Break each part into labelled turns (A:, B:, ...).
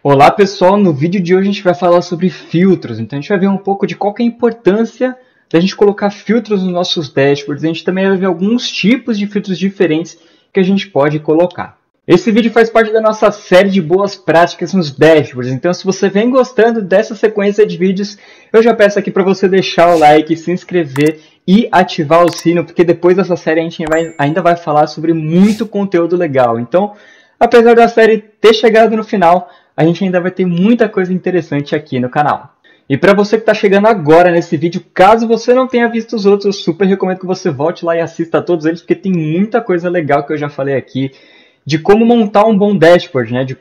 A: Olá pessoal, no vídeo de hoje a gente vai falar sobre filtros, então a gente vai ver um pouco de qual que é a importância da gente colocar filtros nos nossos dashboards. A gente também vai ver alguns tipos de filtros diferentes que a gente pode colocar. Esse vídeo faz parte da nossa série de boas práticas nos dashboards, então se você vem gostando dessa sequência de vídeos, eu já peço aqui para você deixar o like, se inscrever e ativar o sino, porque depois dessa série a gente ainda vai falar sobre muito conteúdo legal. Então, apesar da série ter chegado no final, a gente ainda vai ter muita coisa interessante aqui no canal. E para você que está chegando agora nesse vídeo, caso você não tenha visto os outros, eu super recomendo que você volte lá e assista a todos eles, porque tem muita coisa legal que eu já falei aqui, de como montar um bom dashboard, né? De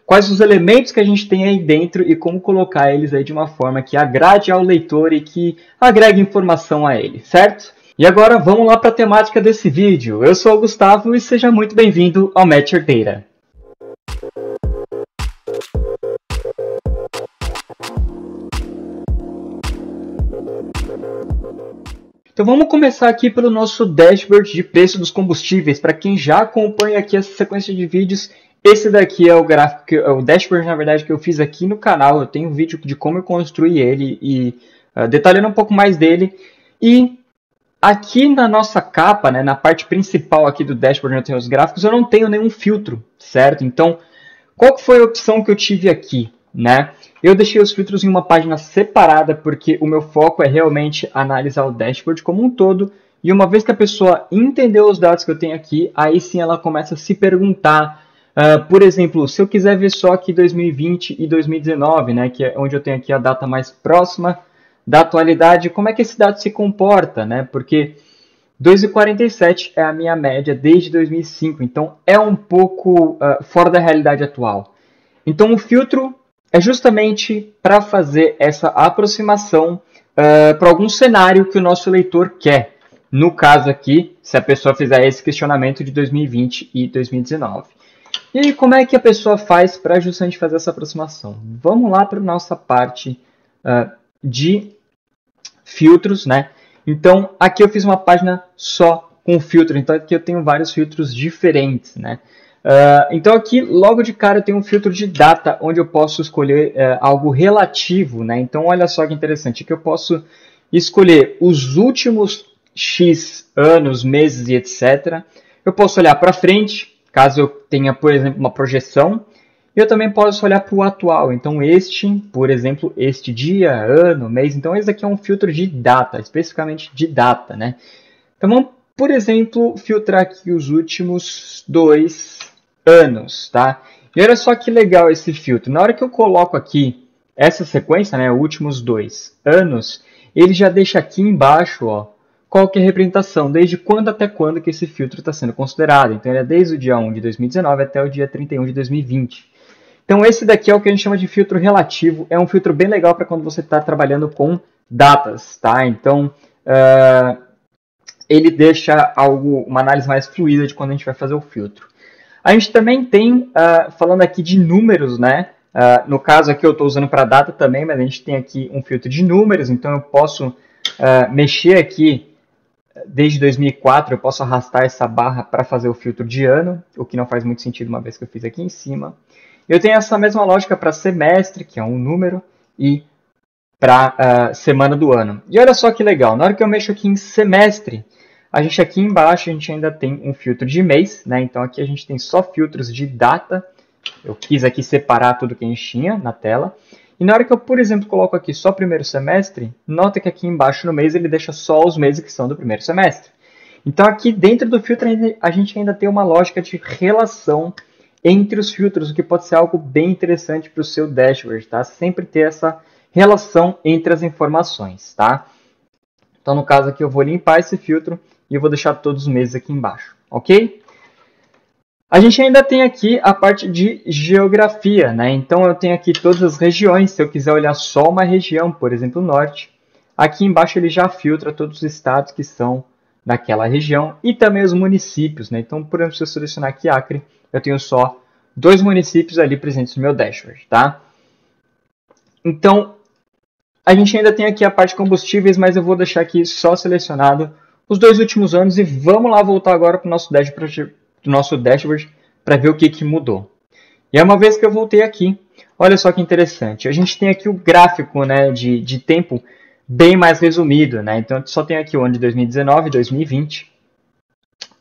A: quais os elementos que a gente tem aí dentro e como colocar eles aí de uma forma que agrade ao leitor e que agregue informação a ele, certo? E agora vamos lá para a temática desse vídeo. Eu sou o Gustavo e seja muito bem-vindo ao Match Your Data. Então vamos começar aqui pelo nosso dashboard de preço dos combustíveis. Para quem já acompanha aqui essa sequência de vídeos, esse daqui é o gráfico, o dashboard na verdade que eu fiz aqui no canal. Eu tenho um vídeo de como eu construí ele e detalhando um pouco mais dele. E aqui na nossa capa, né, na parte principal aqui do dashboard onde eu tenho os gráficos, eu não tenho nenhum filtro, certo? Então, qual que foi a opção que eu tive aqui, né? Eu deixei os filtros em uma página separada porque o meu foco é realmente analisar o dashboard como um todo. E uma vez que a pessoa entendeu os dados que eu tenho aqui, aí sim ela começa a se perguntar, por exemplo, se eu quiser ver só aqui 2020 e 2019, né, que é onde eu tenho aqui a data mais próxima da atualidade, como é que esse dado se comporta, né? Porque 2,47 é a minha média desde 2005, então é um pouco fora da realidade atual. Então o filtro é justamente para fazer essa aproximação para algum cenário que o nosso leitor quer. No caso aqui, se a pessoa fizer esse questionamento de 2020 e 2019. E aí, como é que a pessoa faz para justamente fazer essa aproximação? Vamos lá para a nossa parte de filtros, né? Então, aqui eu fiz uma página só com filtro. Então, aqui eu tenho vários filtros diferentes, né? Então aqui, logo de cara, eu tenho um filtro de data, onde eu posso escolher algo relativo, né? Então olha só que interessante, que eu posso escolher os últimos X anos, meses e etc. Eu posso olhar para frente, caso eu tenha, por exemplo, uma projeção. E eu também posso olhar para o atual, então por exemplo, este dia, ano, mês. Então esse aqui é um filtro de data, especificamente de data, né? Então vamos, por exemplo, filtrar aqui os últimos 2 anos, tá? E olha só que legal esse filtro. Na hora que eu coloco aqui essa sequência, né, últimos 2 anos, ele já deixa aqui embaixo, ó, qual que é a representação, desde quando até quando que esse filtro está sendo considerado. Então, ele é desde o dia 1 de 2019 até o dia 31 de 2020. Então, esse daqui é o que a gente chama de filtro relativo. É um filtro bem legal para quando você está trabalhando com datas, tá? Então, ele deixa uma análise mais fluida de quando a gente vai fazer o filtro. A gente também tem, falando aqui de números, né? No caso aqui eu estou usando para data também, mas a gente tem aqui um filtro de números, então eu posso mexer aqui desde 2004, eu posso arrastar essa barra para fazer o filtro de ano, o que não faz muito sentido uma vez que eu fiz aqui em cima. Eu tenho essa mesma lógica para semestre, que é um número, e para semana do ano. E olha só que legal, na hora que eu mexo aqui em semestre, a gente aqui embaixo, a gente ainda tem um filtro de mês, né? Então aqui a gente tem só filtros de data. Eu quis aqui separar tudo que a gente tinha na tela. E na hora que eu, por exemplo, coloco aqui só primeiro semestre, nota que aqui embaixo no mês ele deixa só os meses que são do primeiro semestre. Então aqui dentro do filtro a gente ainda tem uma lógica de relação entre os filtros, o que pode ser algo bem interessante para o seu dashboard, tá? Sempre ter essa relação entre as informações, tá? Então no caso aqui eu vou limpar esse filtro e eu vou deixar todos os meses aqui embaixo, ok? A gente ainda tem aqui a parte de geografia, né? Então eu tenho aqui todas as regiões, se eu quiser olhar só uma região, por exemplo, o norte, aqui embaixo ele já filtra todos os estados que são daquela região e também os municípios, né? Então, por exemplo, se eu selecionar aqui Acre, eu tenho só 2 municípios ali presentes no meu dashboard, tá? Então, a gente ainda tem aqui a parte de combustíveis, mas eu vou deixar aqui só selecionado os 2 últimos anos e vamos lá voltar agora para o nosso dashboard para ver o que mudou. E aí uma vez que eu voltei aqui, olha só que interessante, a gente tem aqui o gráfico, né, de tempo bem mais resumido, né? Então só tem aqui o ano de 2019 e 2020,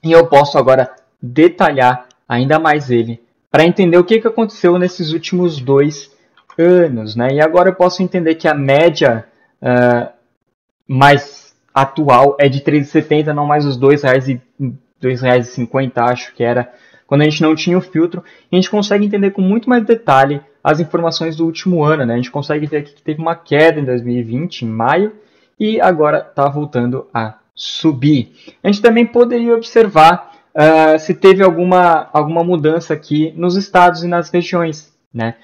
A: e eu posso agora detalhar ainda mais ele para entender o que aconteceu nesses últimos 2 anos, né? E agora eu posso entender que a média mais atual é de 3,70, não mais os R$2,50, acho que era, quando a gente não tinha o filtro. E a gente consegue entender com muito mais detalhe as informações do último ano, né? A gente consegue ver aqui que teve uma queda em 2020, em maio, e agora está voltando a subir. A gente também poderia observar se teve alguma mudança aqui nos estados e nas regiões, né?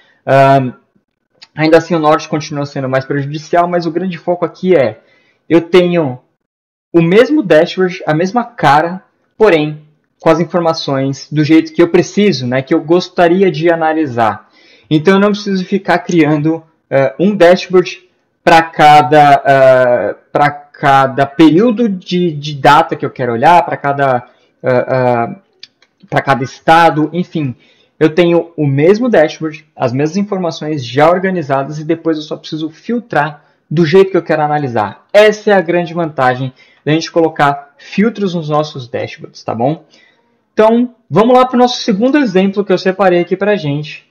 A: Ainda assim, o norte continua sendo mais prejudicial, mas o grande foco aqui é: eu tenho o mesmo dashboard, a mesma cara, porém com as informações do jeito que eu preciso, né, que eu gostaria de analisar. Então eu não preciso ficar criando um dashboard para cada período de data que eu quero olhar, para cada estado, enfim. Eu tenho o mesmo dashboard, as mesmas informações já organizadas e depois eu só preciso filtrar do jeito que eu quero analisar. Essa é a grande vantagem da gente colocar filtros nos nossos dashboards, tá bom? Então, vamos lá para o nosso segundo exemplo que eu separei aqui para a gente.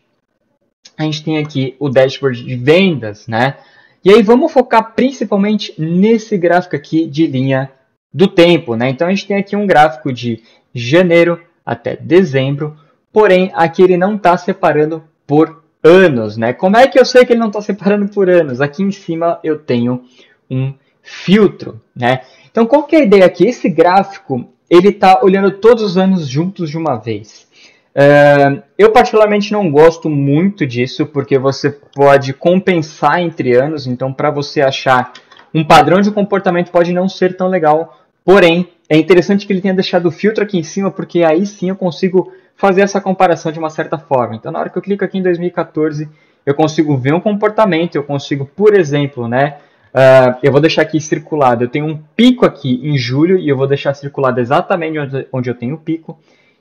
A: A gente tem aqui o dashboard de vendas, né? E aí vamos focar principalmente nesse gráfico aqui de linha do tempo, né? Então a gente tem aqui um gráfico de janeiro até dezembro, porém aqui ele não está separando por anos, né? Como é que eu sei que ele não está separando por anos? Aqui em cima eu tenho um filtro, né? Então qual que é a ideia aqui? Esse gráfico ele está olhando todos os anos juntos de uma vez. Eu particularmente não gosto muito disso, porque você pode compensar entre anos, então para você achar um padrão de comportamento pode não ser tão legal, porém é interessante que ele tenha deixado o filtro aqui em cima, porque aí sim eu consigo fazer essa comparação de uma certa forma. Então na hora que eu clico aqui em 2014, eu consigo ver um comportamento, eu consigo, por exemplo, né, eu vou deixar aqui circulado, eu tenho um pico aqui em julho e eu vou deixar circulado exatamente onde eu tenho o pico.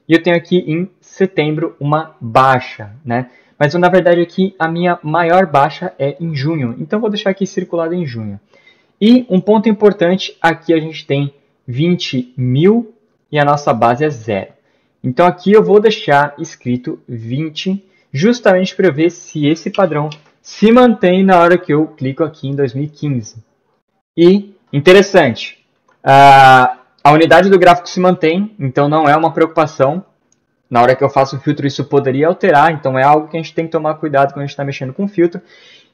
A: E eu tenho aqui em setembro uma baixa, né? Mas na verdade aqui a minha maior baixa é em junho. Então eu vou deixar aqui circulado em junho. E um ponto importante, aqui a gente tem 20 mil e a nossa base é 0. Então aqui eu vou deixar escrito 20, justamente para ver se esse padrão se mantém na hora que eu clico aqui em 2015. E, interessante, a unidade do gráfico se mantém, então não é uma preocupação. Na hora que eu faço o filtro, isso poderia alterar, então é algo que a gente tem que tomar cuidado quando a gente está mexendo com o filtro.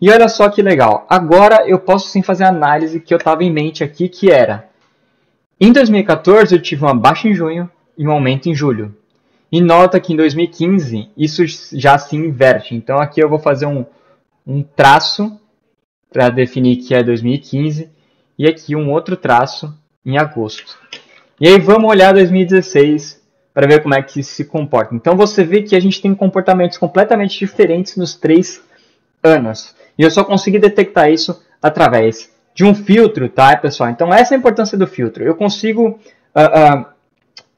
A: E olha só que legal, agora eu posso sim fazer a análise que eu estava em mente aqui, que era: em 2014 eu tive uma baixa em junho e um aumento em julho. E nota que em 2015 isso já se inverte, então aqui eu vou fazer um traço para definir que é 2015 e aqui um outro traço em agosto. E aí vamos olhar 2016 para ver como é que isso se comporta. Então você vê que a gente tem comportamentos completamente diferentes nos 3 anos. E eu só consegui detectar isso através de um filtro, tá, pessoal? Então essa é a importância do filtro. Eu consigo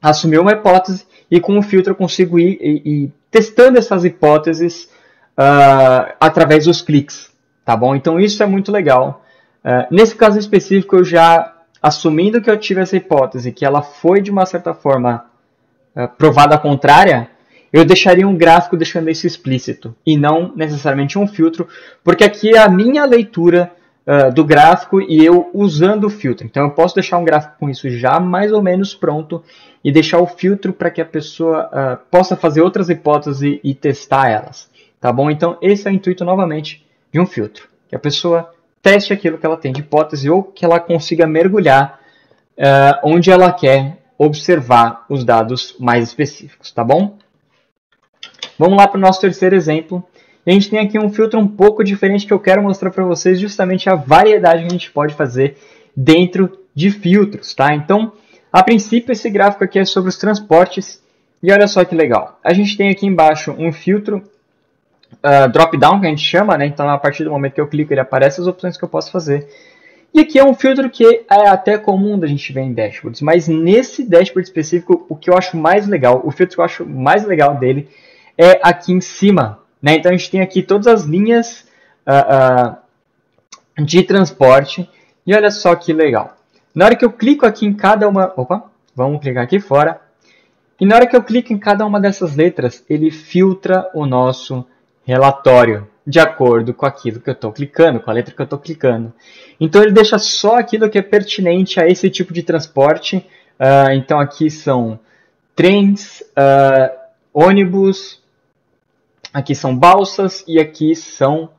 A: assumir uma hipótese e com o filtro eu consigo ir testando essas hipóteses através dos cliques, tá bom? Então isso é muito legal. Nesse caso específico, eu já assumindo que eu tive essa hipótese, que ela foi de uma certa forma provada contrária, eu deixaria um gráfico deixando isso explícito e não necessariamente um filtro, porque aqui é a minha leitura do gráfico e eu usando o filtro. Então eu posso deixar um gráfico com isso já mais ou menos pronto e deixar o filtro para que a pessoa possa fazer outras hipóteses e testar elas, tá bom? Então esse é o intuito novamente de um filtro, que a pessoa teste aquilo que ela tem de hipótese ou que ela consiga mergulhar onde ela quer observar os dados mais específicos, tá bom? Vamos lá para o nosso terceiro exemplo. A gente tem aqui um filtro um pouco diferente que eu quero mostrar para vocês justamente a variedade que a gente pode fazer dentro de filtros, tá? Então, a princípio, esse gráfico aqui é sobre os transportes e olha só que legal. A gente tem aqui embaixo um filtro drop-down, que a gente chama, né? Então, a partir do momento que eu clico, ele aparece as opções que eu posso fazer. E aqui é um filtro que é até comum da gente ver em dashboards, mas nesse dashboard específico, o que eu acho mais legal, o filtro que eu acho mais legal dele, é aqui em cima, né? Então a gente tem aqui todas as linhas de transporte e olha só que legal. Na hora que eu clico aqui em cada uma... Opa, vamos clicar aqui fora. E na hora que eu clico em cada uma dessas letras, ele filtra o nosso relatório de acordo com aquilo que eu estou clicando, com a letra que eu estou clicando. Então ele deixa só aquilo que é pertinente a esse tipo de transporte. Então aqui são trens, ônibus, aqui são balsas e aqui são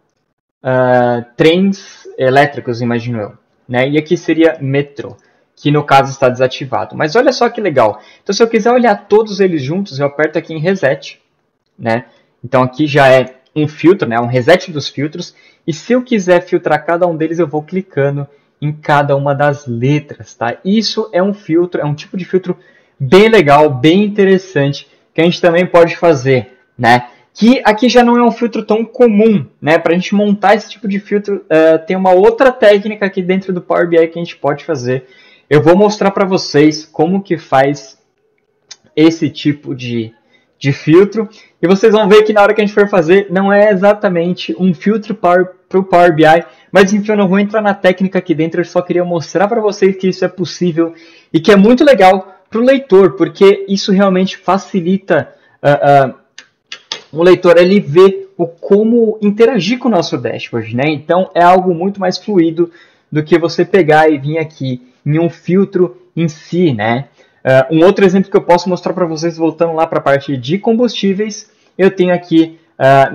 A: trens elétricos, imagino eu. Né? E aqui seria metrô, que no caso está desativado. Mas olha só que legal. Então se eu quiser olhar todos eles juntos, eu aperto aqui em Reset. Né? Então aqui já é um filtro, né? Um reset dos filtros. E se eu quiser filtrar cada um deles, eu vou clicando em cada uma das letras. Tá? Isso é um filtro, é um tipo de filtro bem legal, bem interessante, que a gente também pode fazer. Né? Que aqui já não é um filtro tão comum. Né? Para a gente montar esse tipo de filtro, tem uma outra técnica aqui dentro do Power BI que a gente pode fazer. Eu vou mostrar para vocês como que faz esse tipo de filtro. E vocês vão ver que na hora que a gente for fazer, não é exatamente um filtro para o Power BI. Mas enfim, eu não vou entrar na técnica aqui dentro. Eu só queria mostrar para vocês que isso é possível. E que é muito legal para o leitor. Porque isso realmente facilita o leitor ele ver como interagir com o nosso dashboard. Né? Então é algo muito mais fluido do que você pegar e vir aqui em um filtro em si, né? Um outro exemplo que eu posso mostrar para vocês, voltando lá para a parte de combustíveis, eu tenho aqui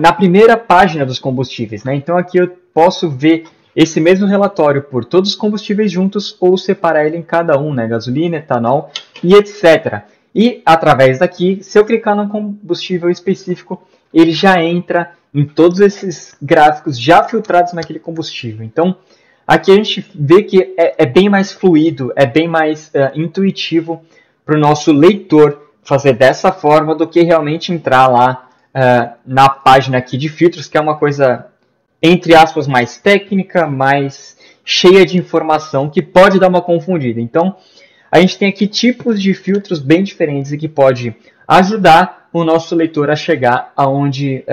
A: na primeira página dos combustíveis, né? Então aqui eu posso ver esse mesmo relatório por todos os combustíveis juntos ou separar ele em cada um, né? Gasolina, etanol e etc. E através daqui, se eu clicar no combustível específico, ele já entra em todos esses gráficos já filtrados naquele combustível. Então, aqui a gente vê que é bem mais fluido, é bem mais intuitivo para o nosso leitor fazer dessa forma do que realmente entrar lá na página aqui de filtros, que é uma coisa, entre aspas, mais técnica, mais cheia de informação, que pode dar uma confundida. Então, a gente tem aqui tipos de filtros bem diferentes e que pode ajudar o nosso leitor a chegar aonde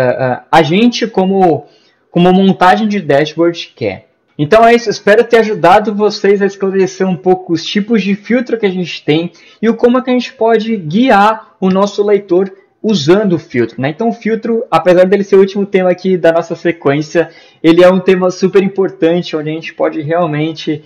A: a gente, como montagem de dashboard, quer. Então é isso, espero ter ajudado vocês a esclarecer um pouco os tipos de filtro que a gente tem e o como é que a gente pode guiar o nosso leitor usando o filtro. Né? Então o filtro, apesar dele ser o último tema aqui da nossa sequência, ele é um tema super importante, onde a gente pode realmente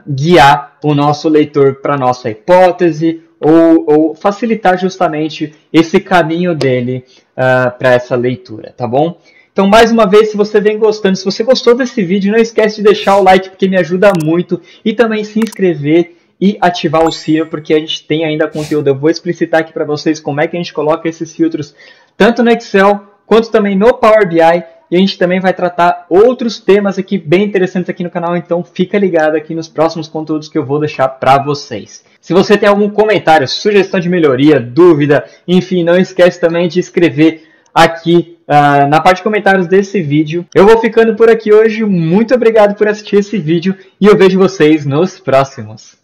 A: guiar o nosso leitor para a nossa hipótese ou facilitar justamente esse caminho dele para essa leitura, tá bom? Então, mais uma vez, se você vem gostando, se você gostou desse vídeo, não esquece de deixar o like, porque me ajuda muito. E também se inscrever e ativar o sino, porque a gente tem ainda conteúdo. Eu vou explicitar aqui para vocês como é que a gente coloca esses filtros, tanto no Excel, quanto também no Power BI. E a gente também vai tratar outros temas aqui bem interessantes aqui no canal. Então, fica ligado aqui nos próximos conteúdos que eu vou deixar para vocês. Se você tem algum comentário, sugestão de melhoria, dúvida, enfim, não esquece também de escrever aqui na parte de comentários desse vídeo. Eu vou ficando por aqui hoje. Muito obrigado por assistir esse vídeo e eu vejo vocês nos próximos.